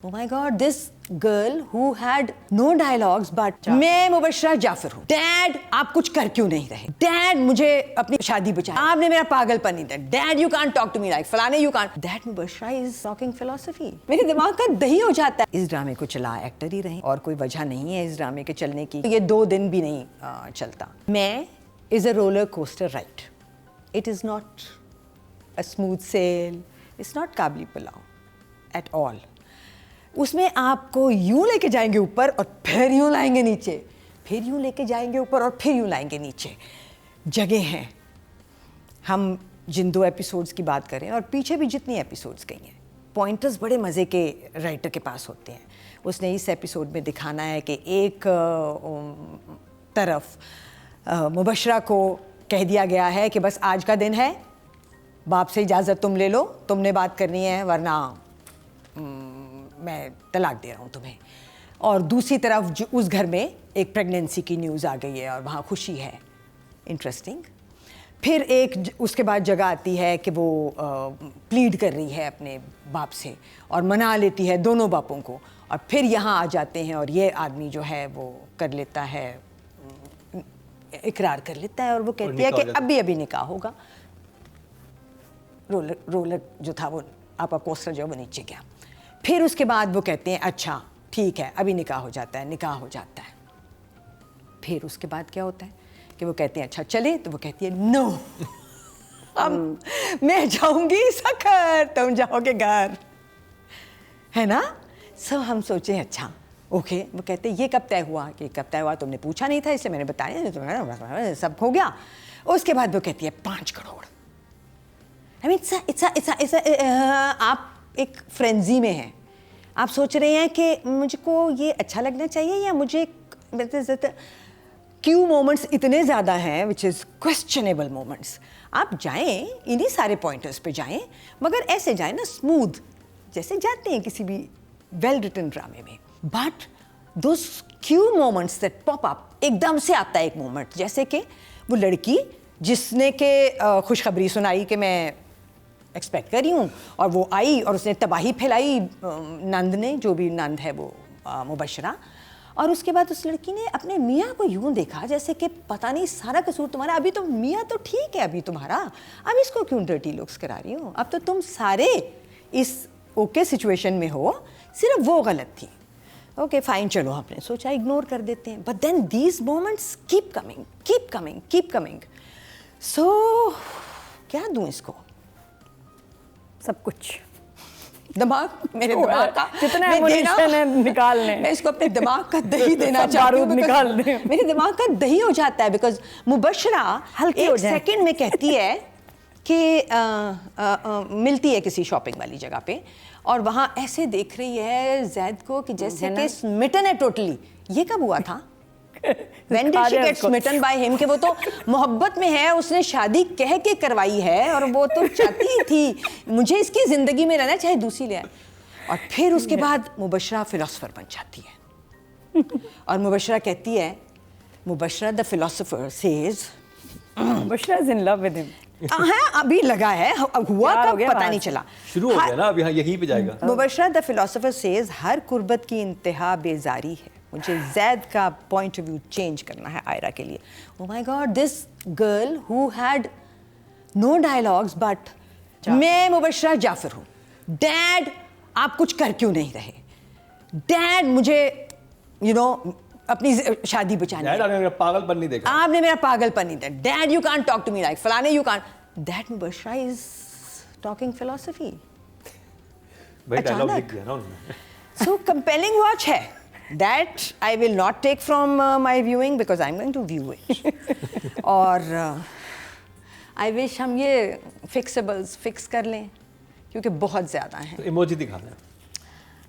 Oh my God, this girl who had no dialogues but मैं मुबशरा जाफर हूँ। Dad आप कुछ कर क्यों नहीं रहे? डैड मुझे अपनी शादी बचाई। आपने मेरा पागलपन नहीं दिया। Dad you can't talk to me like फलाने you can't. That Mubashra is talking philosophy. मेरे दिमाग का दही हो जाता है। इस ड्रामे को चला एक्टर ही रहे और कोई वजह नहीं है इस ड्रामे के चलने की। ये 2 दिन भी नहीं चलता। मैं is a roller coaster ride. It is not a smooth sail. It's not Kabuli pulao at all. उसमें आपको यूं लेके जाएंगे ऊपर और फिर यूं लाएंगे नीचे, फिर यूं लेके जाएंगे ऊपर और फिर यूं लाएंगे नीचे। जगह हैं। हम जिन 2 एपिसोड्स की बात करें और पीछे भी जितनी एपिसोड्स गई हैं, पॉइंटर्स बड़े मज़े के राइटर के पास होते हैं। उसने इस एपिसोड में दिखाना है कि एक तरफ मुबशरा को कह दिया गया है कि बस आज का दिन है, बाप से इजाज़त तुम ले लो, तुमने बात करनी है वरना मैं तलाक दे रहा हूँ तुम्हें। और दूसरी तरफ उस घर में एक प्रेगनेंसी की न्यूज़ आ गई है और वहाँ खुशी है। इंटरेस्टिंग। फिर उसके बाद जगह आती है कि वो प्लीड कर रही है अपने बाप से और मना लेती है दोनों बापों को। और फिर यहाँ आ जाते हैं और ये आदमी जो है वो कर लेता है, इकरार कर लेता है और वो कहती है कि अभी निकाह होगा। रोलर जो था वो आपका कोस्टर जो वो नीचे गया। फिर उसके बाद वो कहते हैं अच्छा ठीक है अभी निकाह हो जाता है, निकाह हो जाता है। फिर उसके बाद क्या होता है कि वो कहते हैं अच्छा चले, तो वो कहती है नो मैं जाऊंगी सखर, तुम जाओगे घर, है ना। सब हम सोचे अच्छा ओके। वो कहते हैं ये कब तय हुआ? कि कब तय हुआ तुमने पूछा नहीं था इसलिए मैंने बताया, तो सब हो गया। उसके बाद वो कहती है 5 करोड़। आई मीन आप एक फ्रेंजी में हैं। आप सोच रहे हैं कि मुझको ये अच्छा लगना चाहिए या मुझे क्यू मोमेंट्स इतने ज़्यादा हैं विच इज़ क्वेश्चनेबल मोमेंट्स। आप जाएं इन्हीं सारे पॉइंटर्स पे जाएं, मगर ऐसे जाएं ना स्मूथ, जैसे जाते हैं किसी भी वेल रिटन ड्रामे में। But those Q moments that pop up, एकदम से आता है एक मोमेंट, जैसे कि वो लड़की जिसने के खुशखबरी सुनाई कि मैं एक्सपेक्ट कर रही हूँ, और वो आई और उसने तबाही फैलाई, नंद ने, जो भी नंद है वो मुबशरा। और उसके बाद उस लड़की ने अपने मियाँ को यूँ देखा जैसे कि पता नहीं सारा कसूर तुम्हारा, अभी तो मियाँ तो ठीक है अभी तुम्हारा, अब इसको क्यों डर्टी लुक्स करा रही हो? अब तो तुम सारे इस ओके सिचुएशन में हो, सिर्फ वो गलत थी। ओके फाइन, चलो आपने सोचा इग्नोर कर देते हैं। But then these moments keep coming, keep coming, keep coming. So क्या दूँ इसको? सब कुछ। दिमाग, मेरे दिमाग का जितना एमोशन है निकाल लें। मैं इसको अपने दिमाग का दही देना चाहती हूँ, निकाल लें। मेरे दिमाग का दही हो जाता है। बिकॉज मुबशरा एक सेकंड में कहती है कि मिलती है किसी शॉपिंग वाली जगह पे और वहाँ ऐसे देख रही है जैद को कि जैसे कि स्मिटन है टोटली। ये कब हुआ था? When did she get smitten by him? कि वो तो मोहब्बत में है, उसने शादी कह के करवाई है और वो तो चाहती थी मुझे इसकी ज़िंदगी में रहना चाहे दूसरी ले आए। और फिर उसके बाद मुबशरा फिलोसफर बन जाती है और मुबशरा कहती है, Mubashra the philosopher says, Mubashra is in love with him. हाँ अभी लगा है, हुआ कब पता नहीं चला, शुरू हो गया ना, अभी यहीं पे जाएगा। मुबशरा द फिलोसफर सेज हर कुर्बत की इंतहा बेजारी है। मुझे जैद का पॉइंट ऑफ व्यू चेंज करना है आयरा के लिए। Oh my God, this girl who had no dialogues but मैं मुबशरा जाफर हूँ। डैड आप कुछ कर क्यों नहीं रहे? डैड मुझे अपनी शादी बचानी है। डैड आपने मेरा पागलपन नहीं देखा। आपने मेरा पागलपन नहीं देखा। Dad you can't talk to me like फलाने you can't. That Mubashra is talking philosophy. भाई डायलॉग लिख दिया ना उन्होंने। सो कंपेलिंग वॉच है। That I will not take from my viewing because I'm going to view it. और I wish हम ये fixables fix कर लें क्योंकि बहुत ज़्यादा हैं। तो इमोजी दिखा दें।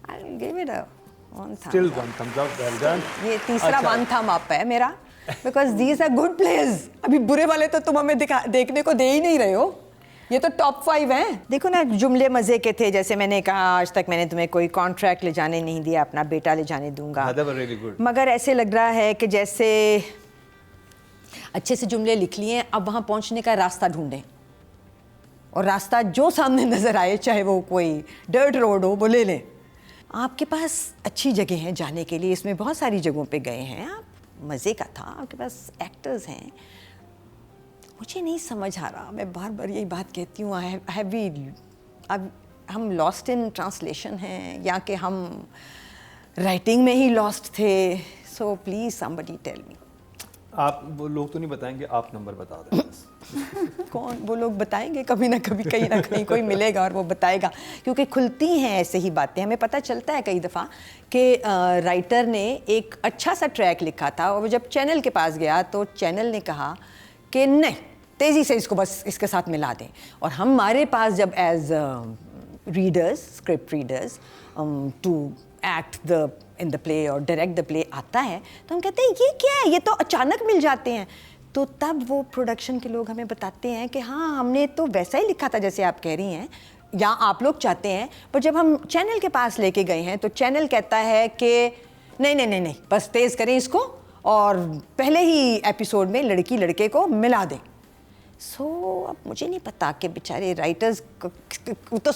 I'll give it a one thumb. Still one thumbs up, well done. ये तीसरा one thumb up है मेरा because these are good players. अभी बुरे वाले तो तुम हमें देखने को दे ही नहीं रहे हो। ये तो टॉप 5 हैं। देखो ना जुमले मज़े के थे, जैसे मैंने कहा आज तक मैंने तुम्हें कोई कॉन्ट्रैक्ट ले जाने नहीं दिया, अपना बेटा ले जाने दूंगा। Really good. मगर ऐसे लग रहा है कि जैसे अच्छे से जुमले लिख लिए, अब वहाँ पहुँचने का रास्ता ढूंढें और रास्ता जो सामने नज़र आए, चाहे वो कोई डर्ट रोड हो, वो ले लें। आपके पास अच्छी जगह हैं जाने के लिए, इसमें बहुत सारी जगहों पे गए हैं आप, मज़े का था, आपके पास एक्टर्स हैं। मुझे नहीं समझ आ रहा, मैं बार बार यही बात कहती हूँ, अब हम लॉस्ट इन ट्रांसलेशन हैं या कि हम राइटिंग में ही लॉस्ट थे। So please somebody tell me. आप वो लोग तो नहीं बताएंगे, आप नंबर बता दें बस। कौन वो लोग बताएंगे? कभी ना कभी कहीं ना कहीं कोई मिलेगा और वो बताएगा, क्योंकि खुलती हैं ऐसे ही बातें। हमें पता चलता है कई दफ़ा कि राइटर ने एक अच्छा सा ट्रैक लिखा था और वो जब चैनल के पास गया तो चैनल ने कहा कि नहीं, तेज़ी से इसको बस इसके साथ मिला दें। और हमारे पास जब as readers, script readers, to act in the play और डायरेक्ट द प्ले आता है तो हम कहते हैं ये क्या है, ये तो अचानक मिल जाते हैं। तो तब वो प्रोडक्शन के लोग हमें बताते हैं कि हाँ, हमने तो वैसा ही लिखा था जैसे आप कह रही हैं या आप लोग चाहते हैं, पर जब हम चैनल के पास लेके गए हैं तो चैनल कहता है कि नहीं नहीं नहीं नहीं, बस तेज़ करें इसको और पहले ही एपिसोड में लड़की लड़के को मिला दें। अब मुझे नहीं पता कि बेचारे राइटर्स तो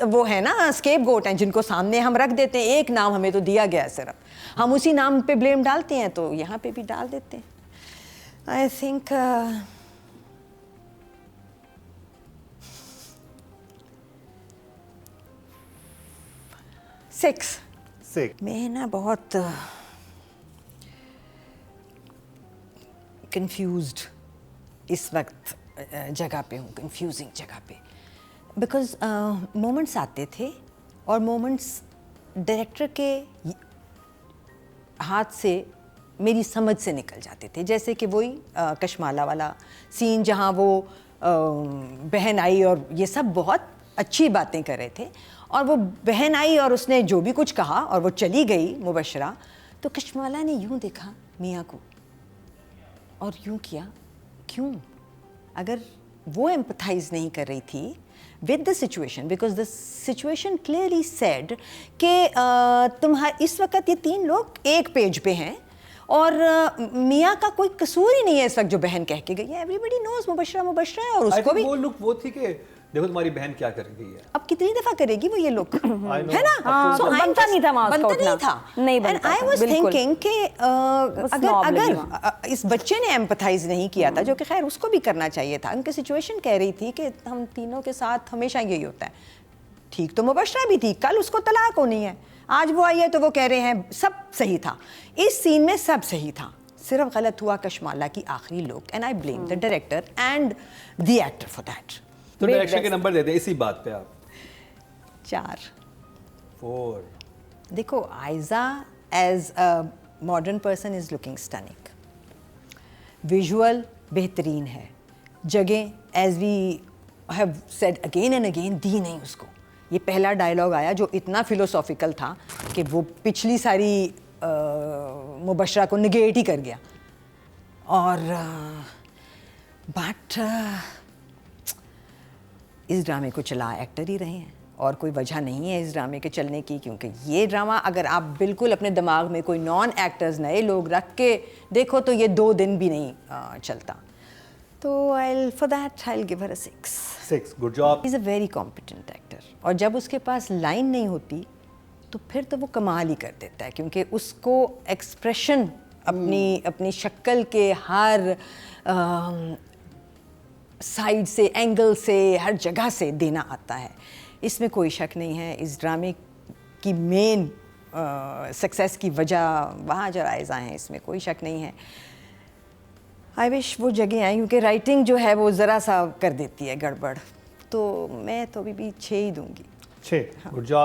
वो है ना, स्केप गोट हैं जिनको सामने हम रख देते हैं। एक नाम हमें तो दिया गया है, सिर्फ हम उसी नाम पे ब्लेम डालते हैं, तो यहाँ पे भी डाल देते हैं। I think six. मैं ना बहुत कंफ्यूज्ड इस वक्त जगह पे हूँ, कंफ्यूजिंग जगह पे, बिकॉज मोमेंट्स आते थे और मोमेंट्स डायरेक्टर के हाथ से मेरी समझ से निकल जाते थे। जैसे कि वही कशमाला वाला सीन जहाँ वो बहन आई और ये सब बहुत अच्छी बातें कर रहे थे और वो बहन आई और उसने जो भी कुछ कहा और वो चली गई मुबशरा, तो कशमाला ने यूँ देखा मियाँ को और यूँ किया। क्यों? अगर वो एम्पथाइज नहीं कर रही थी with the situation, because the situation clearly said कि तुम्हारे इस वक्त ये तीन लोग एक पेज पे हैं और मियाँ का कोई कसूर ही नहीं है इस वक्त जो बहन कह के गई है। एवरीबडी नोज मुबशरा मुबशरा है और उसको भी वो लुक वो थी कि देखो तुम्हारी बहन क्या कर रही है। अब कितनी दफा करेगी वो ये लुक, है ना? हाँ, So बनता नहीं था वहाँ उसका बनता नहीं उठना। था। नहीं And बनता I था, was बिल्कुल। thinking कि snob लगी अगर इस बच्चे ने एम्पथाइज नहीं किया था, जो कि खैर उसको भी करना चाहिए था, उनकी सिचुएशन कह रही थी कि हम तीनों के साथ हमेशा यही होता है। ठीक तो मुबशरा भी थी, कल उसको तलाक होनी है, आज वो आई है तो वो कह रहे हैं सब सही था। इस सीन में सब सही था, सिर्फ गलत हुआ कशमाला की आखिरी look, and I blame the director and the actor for that. तो डायरेक्शन के नंबर दे दें इसी बात पे आप। 4। देखो, Aiza as a modern person is looking stunning, visual बेहतरीन है, जगह as we have said again and again दी नहीं उसको। ये पहला डायलॉग आया जो इतना फिलोसॉफिकल था कि वो पिछली सारी मुबशरा को निगेट ही कर गया। और बट इस ड्रामे को चला एक्टर ही रहे हैं और कोई वजह नहीं है इस ड्रामे के चलने की, क्योंकि ये ड्रामा अगर आप बिल्कुल अपने दिमाग में कोई नॉन एक्टर्स नए लोग रख के देखो तो ये 2 दिन भी नहीं चलता। तो for that I give her a 6। Good job. Is a very competent actor और जब उसके पास लाइन नहीं होती तो फिर तो वो कमाल ही कर देता है, क्योंकि उसको एक्सप्रेशन अपनी शक्ल के हर साइड से, एंगल से, हर जगह से देना आता है। इसमें कोई शक नहीं है। इस ड्रामे की मेन सक्सेस की वजह वहाँ जो आयज़ा हैं, इसमें कोई शक नहीं है। आई विश वो जगह आए, क्योंकि राइटिंग जो है वो ज़रा सा कर देती है गड़बड़। तो मैं तो अभी भी 6 ही दूंगी। 6। Good job.